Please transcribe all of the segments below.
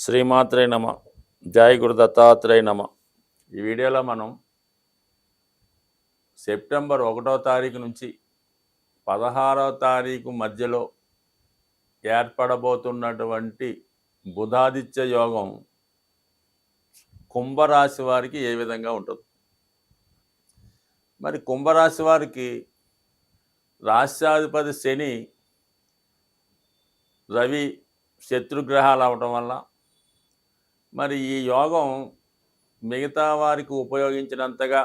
శ్రీమాత్రే నమ. జై గురు దత్తాత్రేయ నమ. ఈ వీడియోలో మనం సెప్టెంబర్ 1వ తారీఖు నుంచి 16వ తారీఖు మధ్యలో ఏర్పడబోతున్నటువంటి బుధాదిత్య యోగం కుంభరాశి వారికి ఏ విధంగా ఉంటుంది. మరి కుంభరాశి వారికి రాష్ట్రాధిపతి శని రవి శత్రుగ్రహాలు అవటం వల్ల మరి ఈ యోగం మిగతా వారికి ఉపయోగించినంతగా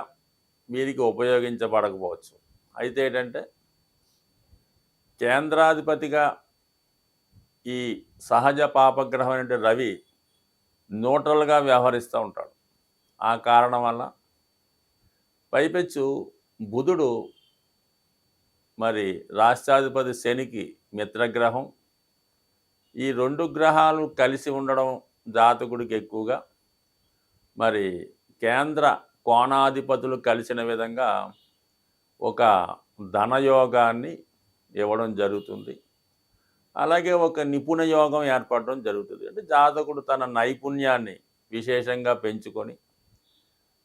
వీరికి ఉపయోగించబడకపోవచ్చు. అయితే ఏంటంటే కేంద్రాధిపతిగా ఈ సహజ పాపగ్రహం అంటే రవి న్యూట్రల్గా వ్యవహరిస్తూ ఉంటాడు. ఆ కారణం వల్ల పైపెచ్చు బుధుడు మరి రాష్ట్రాధిపతి శనికి మిత్రగ్రహం. ఈ రెండు గ్రహాలు కలిసి ఉండడం జాతకుడికి ఎక్కువగా మరి కేంద్ర కోణాధిపతులు కలిసిన విధంగా ఒక ధనయోగాన్ని ఇవ్వడం జరుగుతుంది. అలాగే ఒక నిపుణ యోగం ఏర్పడడం జరుగుతుంది. అంటే జాతకుడు తన నైపుణ్యాన్ని విశేషంగా పెంచుకొని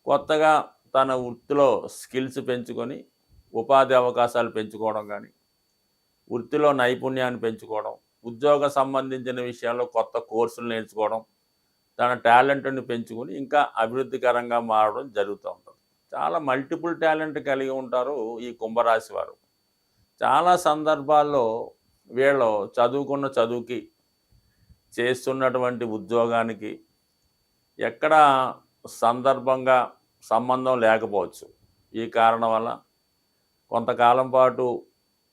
కొత్తగా తన వృత్తిలో స్కిల్స్ పెంచుకొని ఉపాధి అవకాశాలు పెంచుకోవడం కానీ, వృత్తిలో నైపుణ్యాన్ని పెంచుకోవడం, ఉద్యోగ సంబంధించిన విషయాల్లో కొత్త కోర్సులు నేర్చుకోవడం, తన టాలెంట్ని పెంచుకొని ఇంకా అభివృద్ధికరంగా మారడం జరుగుతూ ఉంటుంది. చాలా మల్టిపుల్ టాలెంట్ కలిగి ఉంటారు ఈ కుంభరాశి వారు. చాలా సందర్భాల్లో వీళ్ళు చదువుకున్న చదువుకి, చేస్తున్నటువంటి ఉద్యోగానికి ఎక్కడ సందర్భంగా సంబంధం లేకపోవచ్చు. ఈ కారణం వల్ల కొంతకాలం పాటు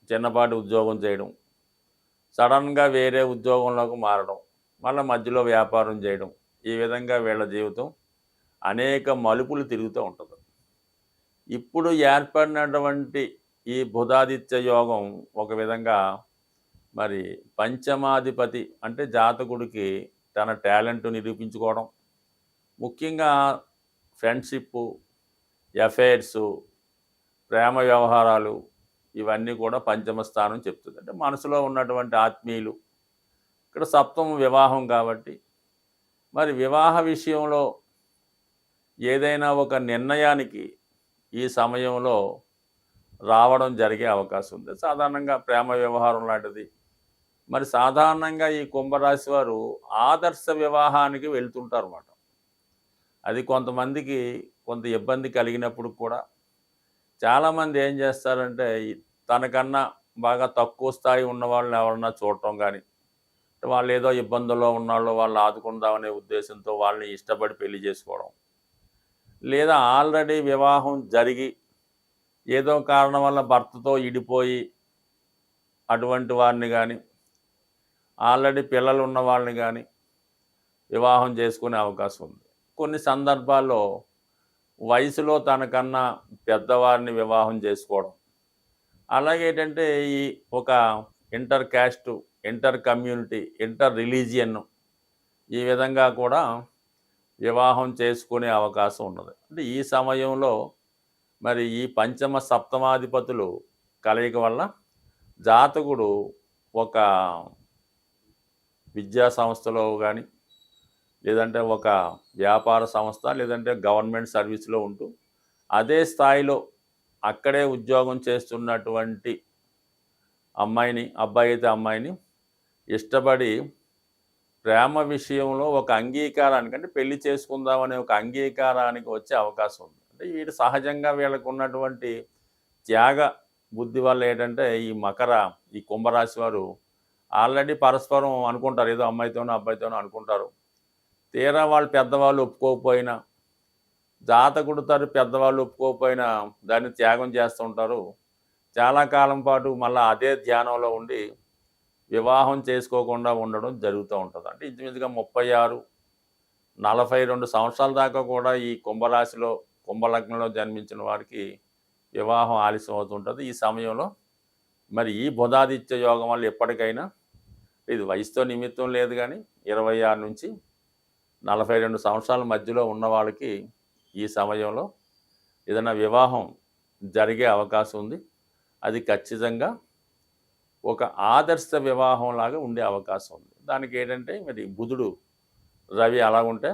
చిన్నపాటి ఉద్యోగం చేయడం, సడన్గా వేరే ఉద్యోగంలోకి మారడం, మళ్ళీ మధ్యలో వ్యాపారం చేయడం, ఈ విధంగా వీళ్ళ జీవితం అనేక మలుపులు తిరుగుతూ ఉంటుంది. ఇప్పుడు ఏర్పడినటువంటి ఈ బుధాదిత్య యోగం ఒక విధంగా మరి పంచమాధిపతి అంటే జాతకుడికి తన టాలెంట్ నిరూపించుకోవడం, ముఖ్యంగా ఫ్రెండ్షిప్, అఫైర్సు, ప్రేమ వ్యవహారాలు ఇవన్నీ కూడా పంచమ స్థానం చెప్తుంది. అంటే మనసులో ఉన్నటువంటి ఆత్మీయులు. ఇక్కడ సప్తమ వివాహం కాబట్టి మరి వివాహ విషయంలో ఏదైనా ఒక నిర్ణయానికి ఈ సమయంలో రావడం జరిగే అవకాశం ఉంది. సాధారణంగా ప్రేమ వ్యవహారం లాంటిది. మరి సాధారణంగా ఈ కుంభరాశి వారు ఆదర్శ వివాహానికి వెళ్తుంటారు అన్నమాట. అది కొంతమందికి కొంత ఇబ్బంది కలిగినప్పుడు కూడా చాలామంది ఏం చేస్తారంటే తనకన్నా బాగా తక్కువ స్థాయి ఉన్న వాళ్ళని ఎవరన్నా చూడటం కానీ, వాళ్ళు ఏదో ఇబ్బందుల్లో ఉన్నాళ్ళు వాళ్ళు ఆదుకుందామనే ఉద్దేశంతో వాళ్ళని ఇష్టపడి పెళ్లి చేసుకోవడం, లేదా ఆల్రెడీ వివాహం జరిగి ఏదో కారణం వల్ల భర్తతో ఇడిపోయి అటువంటి వారిని కానీ, ఆల్రెడీ పిల్లలు ఉన్న వాళ్ళని కానీ వివాహం చేసుకునే అవకాశం ఉంది. కొన్ని సందర్భాల్లో వయసులో తనకన్నా పెద్దవారిని వివాహం చేసుకోవడం, అలాగే ఏంటంటే ఈ ఒక inter caste, inter community, inter religion ఈ విధంగా కూడా వివాహం చేసుకునే అవకాశం ఉన్నది. అంటే ఈ సమయంలో మరి ఈ పంచమ సప్తమాధిపతులు కలయిక వల్ల జాతకుడు ఒక విద్యా సంస్థలో కానీ, లేదంటే ఒక వ్యాపార సంస్థ, లేదంటే గవర్నమెంట్ సర్వీస్లో ఉంటూ అదే స్థాయిలో అక్కడే ఉద్యోగం చేస్తున్నటువంటి అమ్మాయిని, అబ్బాయి అయితే అమ్మాయిని ఇష్టపడి ప్రేమ విషయంలో ఒక అంగీకారానికి, అంటే పెళ్లి చేసుకుందామనే ఒక అంగీకారానికి వచ్చే అవకాశం ఉంది. అంటే వీడు సహజంగా వీళ్ళకు ఉన్నటువంటి త్యాగ బుద్ధి వల్ల ఏంటంటే ఈ కుంభరాశి వారు ఆల్రెడీ పరస్పరం అనుకుంటారు, ఏదో అమ్మాయితోనో అబ్బాయితోనో అనుకుంటారు. తీరా వాళ్ళు పెద్దవాళ్ళు ఒప్పుకోకపోయినా, జాతకుడు తరపు పెద్దవాళ్ళు ఒప్పుకోకపోయినా దాన్ని త్యాగం చేస్తూ ఉంటారు. చాలా కాలం పాటు మళ్ళీ అదే ధ్యానంలో ఉండి వివాహం చేసుకోకుండా ఉండడం జరుగుతూ ఉంటుంది. అంటే ఇంచుమించుగా 36, 42 సంవత్సరాల దాకా కూడా ఈ కుంభరాశిలో, కుంభలగ్నంలో జన్మించిన వారికి వివాహం ఆలస్యం అవుతుంటుంది. ఈ సమయంలో మరి ఈ బుధాదిత్య యోగం వల్ల ఎప్పటికైనా, ఇది వయసుతో నిమిత్తం లేదు కానీ 26 నుంచి 42 సంవత్సరాల మధ్యలో ఉన్న వాళ్ళకి ఈ సమయంలో ఏదైనా వివాహం జరిగే అవకాశం ఉంది. అది ఖచ్చితంగా ఒక ఆదర్శ వివాహం లాగా ఉండే అవకాశం ఉంది. దానికి ఏంటంటే మరి బుధుడు రవి అలాగుంటే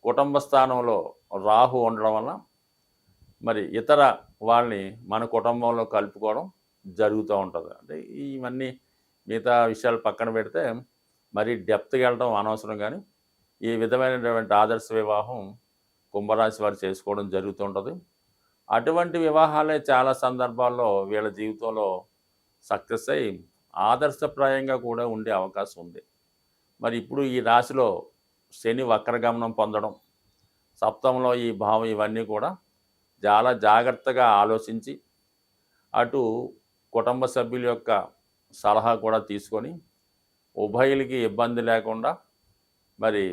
కుటుంబ స్థానంలో రాహు ఉండడం వల్ల మరి ఇతర వాళ్ళని మన కుటుంబంలో కలుపుకోవడం జరుగుతూ ఉంటుంది. అంటే ఇవన్నీ మిగతా విషయాలు పక్కన పెడితే మరి డెప్త్కి వెళ్ళడం అనవసరం, కానీ ఈ విధమైనటువంటి ఆదర్శ వివాహం కుంభరాశి వారు చేసుకోవడం జరుగుతూ ఉంటుంది. అటువంటి వివాహాలే చాలా సందర్భాల్లో వీళ్ళ జీవితంలో సక్సెస్ అయ్యి ఆదర్శప్రాయంగా కూడా ఉండే అవకాశం ఉంది. మరి ఇప్పుడు ఈ రాశిలో శని వక్రగమనం పొందడం, సప్తమంలో ఈ భావం, ఇవన్నీ కూడా చాలా జాగ్రత్తగా ఆలోచించి అటు కుటుంబ సభ్యుల యొక్క సలహా కూడా తీసుకొని ఉభయులకి ఇబ్బంది లేకుండా మరి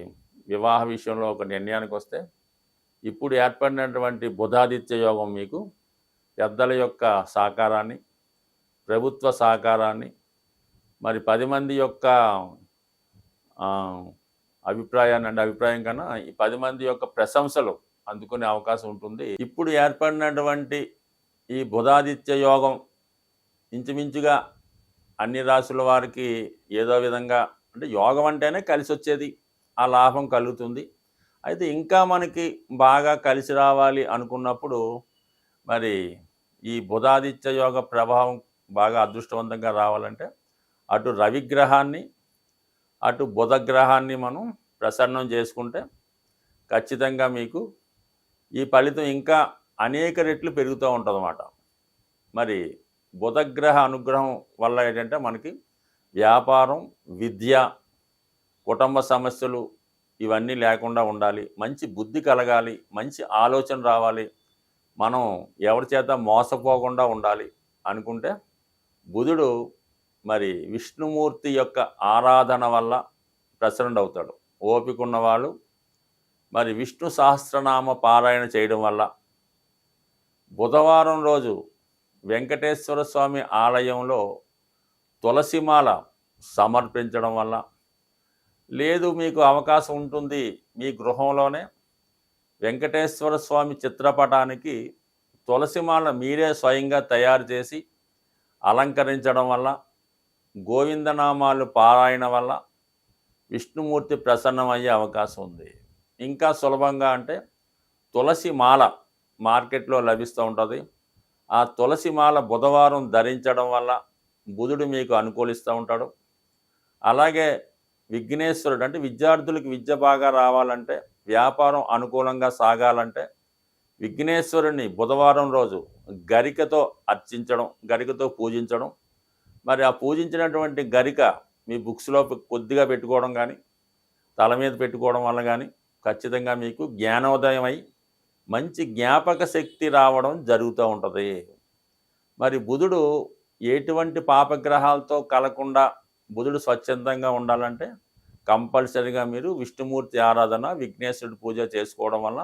వివాహ విషయంలో ఒక నిర్ణయానికి వస్తే ఇప్పుడు ఏర్పడినటువంటి బుధాదిత్య యోగం మీకు పెద్దల యొక్క సహకారాన్ని, ప్రభుత్వ సహకారాన్ని, మరి 10 మంది యొక్క అభిప్రాయం కన్నా ఈ 10 మంది యొక్క ప్రశంసలు అందుకునే అవకాశం ఉంటుంది. ఇప్పుడు ఏర్పడినటువంటి ఈ బుధాదిత్య యోగం ఇంచుమించుగా అన్ని రాశుల వారికి ఏదో విధంగా, అంటే యోగం అంటేనే కలిసి వచ్చేది, ఆ లాభం కలుగుతుంది. అయితే ఇంకా మనకి బాగా కలిసి రావాలి అనుకున్నప్పుడు మరి ఈ బుధాదిత్య యోగ ప్రభావం బాగా అదృష్టవంతంగా రావాలంటే అటు రవిగ్రహాన్ని అటు బుధగ్రహాన్ని మనం ప్రసన్నం చేసుకుంటే ఖచ్చితంగా మీకు ఈ ఫలితం ఇంకా అనేక రెట్లు పెరుగుతూ ఉంటుందన్నమాట. మరి బుధగ్రహ అనుగ్రహం వల్ల ఏంటంటే మనకి వ్యాపారం, విద్య, కుటుంబ సమస్యలు ఇవన్నీ లేకుండా ఉండాలి, మంచి బుద్ధి కలగాలి, మంచి ఆలోచన రావాలి, మనం ఎవరి చేత మోసపోకుండా ఉండాలి అనుకుంటే బుధుడు మరి విష్ణుమూర్తి యొక్క ఆరాధన వల్ల ప్రసన్న అవుతాడు. ఓపిక ఉన్నవాళ్ళు మరి విష్ణు సహస్రనామ పారాయణ చేయడం వల్ల, బుధవారం రోజు వెంకటేశ్వర స్వామి ఆలయంలో తులసిమాల సమర్పించడం వల్ల, లేదు మీకు అవకాశం ఉంటుంది మీ గృహంలోనే వెంకటేశ్వర స్వామి చిత్రపటానికి తులసిమాల మీరే స్వయంగా తయారు చేసి అలంకరించడం వల్ల, గోవిందనామాలు పారాయణ వల్ల విష్ణుమూర్తి ప్రసన్నమయ్యే అవకాశం ఉంది. ఇంకా సులభంగా అంటే తులసి మాల మార్కెట్లో లభిస్తూ ఉంటుంది. ఆ తులసి మాల బుధవారం ధరించడం వల్ల బుధుడు మీకు అనుకూలిస్తూ ఉంటాడు. అలాగే విఘ్నేశ్వరుడు, అంటే విద్యార్థులకు విద్య బాగా రావాలంటే, వ్యాపారం అనుకూలంగా సాగాలంటే విఘ్నేశ్వరుడిని బుధవారం రోజు గరికతో అర్చించడం, గరికతో పూజించడం. మరి ఆ పూజించినటువంటి గరిక మీ బుక్స్లో కొద్దిగా పెట్టుకోవడం కానీ, తల మీద పెట్టుకోవడం వల్ల కానీ ఖచ్చితంగా మీకు జ్ఞానోదయం అయి మంచి జ్ఞాపక శక్తి రావడం జరుగుతూ ఉంటుంది. మరి బుధుడు ఎటువంటి పాపగ్రహాలతో కలకుండా బుధుడు స్వచ్ఛందంగా ఉండాలంటే కంపల్సరీగా మీరు విష్ణుమూర్తి ఆరాధన, విఘ్నేశ్వరుడి పూజ చేసుకోవడం వల్ల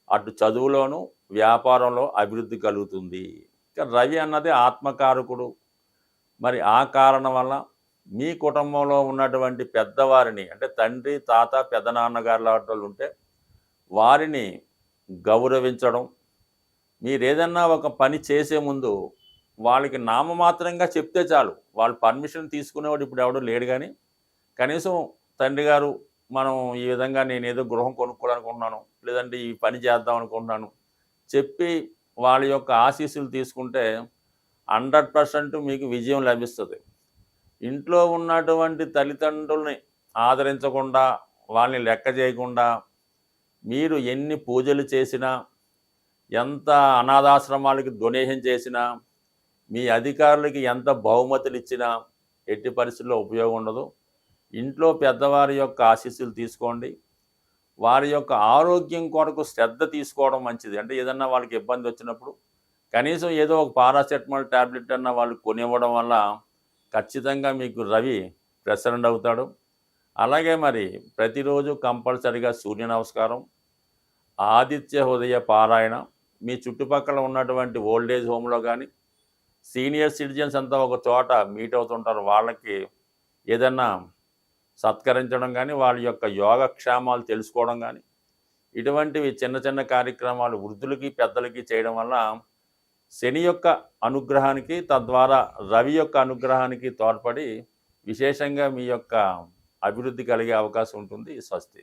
అటు చదువులోను వ్యాపారంలో అభివృద్ధి కలుగుతుంది. ఇక రవి అన్నది ఆత్మకారకుడు. మరి ఆ కారణం వల్ల మీ కుటుంబంలో ఉన్నటువంటి పెద్దవారిని, అంటే తండ్రి, తాత, పెద్దనాన్నగారు లాంటి వాళ్ళు ఉంటే వారిని గౌరవించడం, మీరేదన్నా ఒక పని చేసే ముందు వాళ్ళకి నామమాత్రంగా చెప్తే చాలు, వాళ్ళు పర్మిషన్ తీసుకునేవాడు ఇప్పుడు ఎవడో లేడు, కానీ కనీసం తండ్రి గారు మనం ఈ విధంగా నేను ఏదో గృహం కొనుక్కోవాలనుకుంటున్నాను, లేదంటే ఈ పని చేద్దాం అనుకుంటున్నాను చెప్పి వాళ్ళ యొక్క ఆశీస్సులు తీసుకుంటే 100% మీకు విజయం లభిస్తుంది. ఇంట్లో ఉన్నటువంటి తల్లిదండ్రుల్ని ఆదరించకుండా, వాళ్ళని లెక్క చేయకుండా మీరు ఎన్ని పూజలు చేసినా, ఎంత అనాథాశ్రమాలకి డొనేషన్ చేసినా, మీ అధికారులకి ఎంత బహుమతులు ఇచ్చినా ఎట్టి పరిస్థితుల్లో ఉపయోగం ఉండదు. ఇంట్లో పెద్దవారి యొక్క ఆశీస్సులు తీసుకోండి. వారి యొక్క ఆరోగ్యం కొరకు శ్రద్ధ తీసుకోవడం మంచిది. అంటే ఏదన్నా వాళ్ళకి ఇబ్బంది వచ్చినప్పుడు కనీసం ఏదో ఒక పారాసెటమాల్ ట్యాబ్లెట్ అన్న వాళ్ళు కొనివ్వడం వల్ల ఖచ్చితంగా మీకు రవి ప్రసన్న అవుతాడు. అలాగే మరి ప్రతిరోజు కంపల్సరిగా సూర్య నమస్కారం, ఆదిత్య హృదయ పారాయణ, మీ చుట్టుపక్కల ఉన్నటువంటి ఓల్డేజ్ హోమ్లో కానీ సీనియర్ సిటిజన్స్ అంతా ఒక చోట మీట్ అవుతుంటారు, వాళ్ళకి ఏదన్నా సత్కరించడం కానీ, వాళ్ళ యొక్క యోగక్షేమాలు తెలుసుకోవడం కానీ, ఇటువంటివి చిన్న చిన్న కార్యక్రమాలు వృద్ధులకి పెద్దలకి చేయడం వల్ల శని యొక్క అనుగ్రహానికి, తద్వారా రవి యొక్క అనుగ్రహానికి తోడ్పడి విశేషంగా మీ యొక్క అభివృద్ధి కలిగే అవకాశం ఉంటుంది. స్వస్తి.